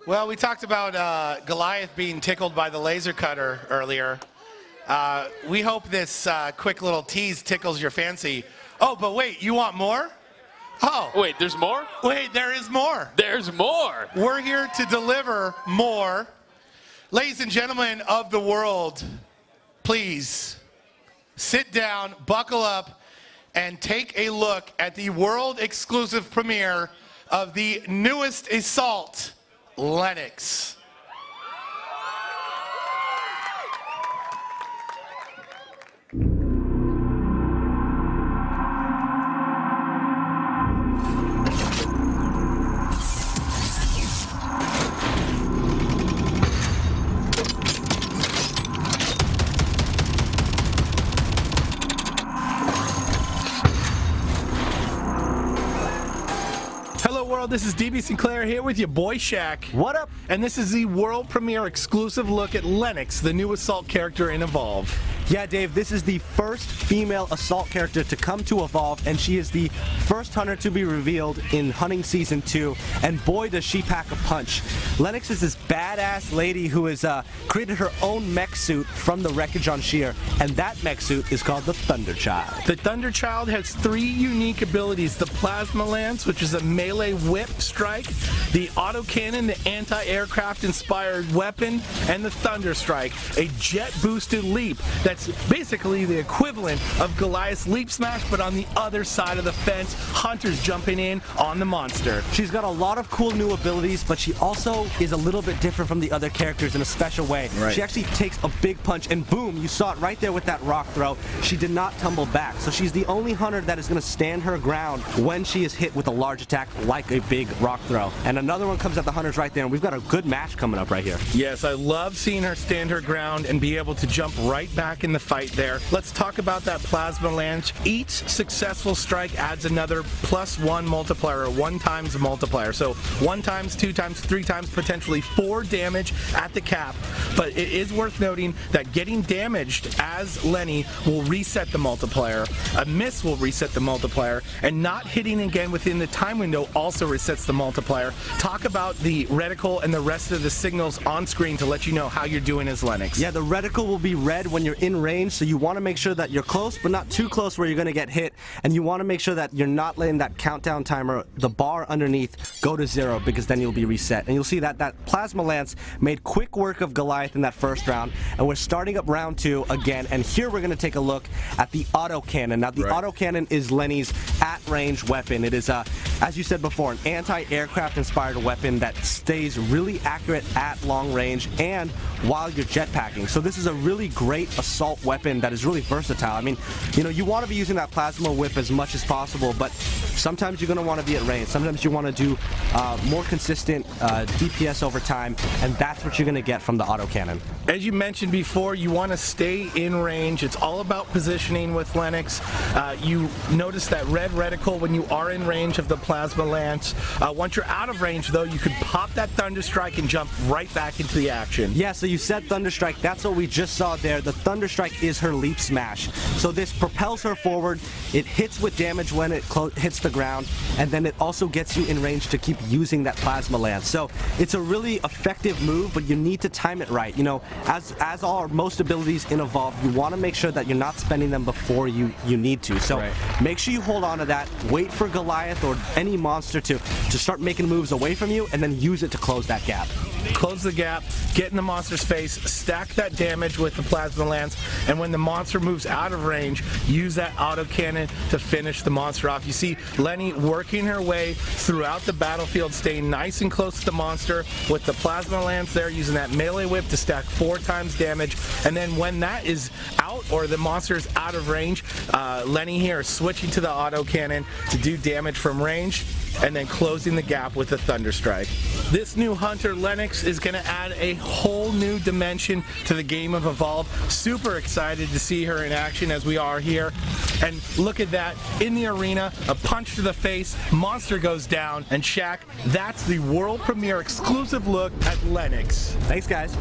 Well, we talked about Goliath being tickled by the laser cutter earlier. We hope this quick little tease tickles your fancy. Oh, but wait, you want more? Oh. Wait, there's more? Wait, there is more. There's more. We're here to deliver more. Ladies and gentlemen of the world, please sit down, buckle up, and take a look at the world exclusive premiere of the newest assault, Lennox. Hello world, this is DB Sinclair here with your boy Shaq. What up? And this is the world premiere exclusive look at Lennox, the new assault character in Evolve. Yeah, Dave, this is the first female assault character to come to Evolve, and she is the first hunter to be revealed in Hunting Season 2, and boy does she pack a punch. Lennox is this badass lady who has created her own mech suit from the wreckage on Sheer, and that mech suit is called the Thunderchild. The Thunderchild has 3 unique abilities: the Plasma Lance, which is a melee whip strike, the Autocannon, the anti-aircraft inspired weapon, and the Thunder Strike, a jet-boosted leap that's basically the equivalent of Goliath's Leap Smash, but on the other side of the fence, hunters jumping in on the monster. She's got a lot of cool new abilities, but she also is a little bit different from the other characters in a special way. Right. She actually takes a big punch, and boom, you saw it right there with that rock throw. She did not tumble back, so she's the only hunter that is going to stand her ground when she is hit with a large attack like a big rock throw. And another one comes at the hunters right there, and we've got a good match coming up right here. Yes, I love seeing her stand her ground and be able to jump right back in the fight there. Let's talk about that Plasma Lance. Each successful strike adds another +1 multiplier, 1 times multiplier. So 1 times, 2 times, 3 times, potentially 4 damage at the cap. But it is worth noting that getting damaged as Lenny will reset the multiplier. A miss will reset the multiplier, and not hitting again within the time window also resets the multiplier. Talk about the reticle and the rest of the signals on screen to let you know how you're doing as Lennox. Yeah, the reticle will be red when you're in range, so you want to make sure that you're close, but not too close where you're going to get hit, and you want to make sure that you're not letting that countdown timer, the bar underneath, go to 0, because then you'll be reset. And you'll see that that Plasma Lance made quick work of Goliath in that first round, and we're starting up round 2 again, and here we're going to take a look at the Autocannon. Now, the Autocannon is Lenny's at-range weapon. It is, as you said before, an anti-aircraft inspired weapon that stays really accurate at long range and while you're jetpacking. So this is a really great assault weapon that is really versatile. I mean, you know, you want to be using that plasma whip as much as possible, but sometimes you're going to want to be at range. Sometimes you want to do more consistent DPS over time, and that's what you're going to get from the Autocannon. As you mentioned before, you want to stay in range. It's all about positioning with Lennox. You notice that red reticle when you are in range of the Plasma Lance. Once you're out of range, though, you can pop that Thunder Strike and jump right back into the action. Yeah, so you said Thunder Strike. That's what we just saw there. The Thunder Strike is her leap smash. So this propels her forward. It hits with damage when it hits the ground, and then it also gets you in range to keep using that Plasma Lance. So it's a really effective move, but you need to time it right. You know, as are most abilities in Evolve, you want to make sure that you're not spending them before you need to. So make sure you hold on to that. Wait for Goliath or any monster to start making moves away from you, and then use it to close that gap. Close the gap, get in the monster's face, stack that damage with the Plasma Lance, and when the monster moves out of range, use that Autocannon to finish the monster off. You see Lenny working her way throughout the battlefield, staying nice and close to the monster with the Plasma Lance there, using that melee whip to stack 4 times damage, and then when that is out or the monster is out of range, Lenny here is switching to the Autocannon to do damage from range, and then closing the gap with the Thunder Strike. This new hunter, Lennox, is going to add a whole new dimension to the game of Evolve. Super excited to see her in action as we are here. And look at that, in the arena, a punch to the face, monster goes down, and Shaq, that's the world premiere exclusive look at Lennox. Thanks, guys.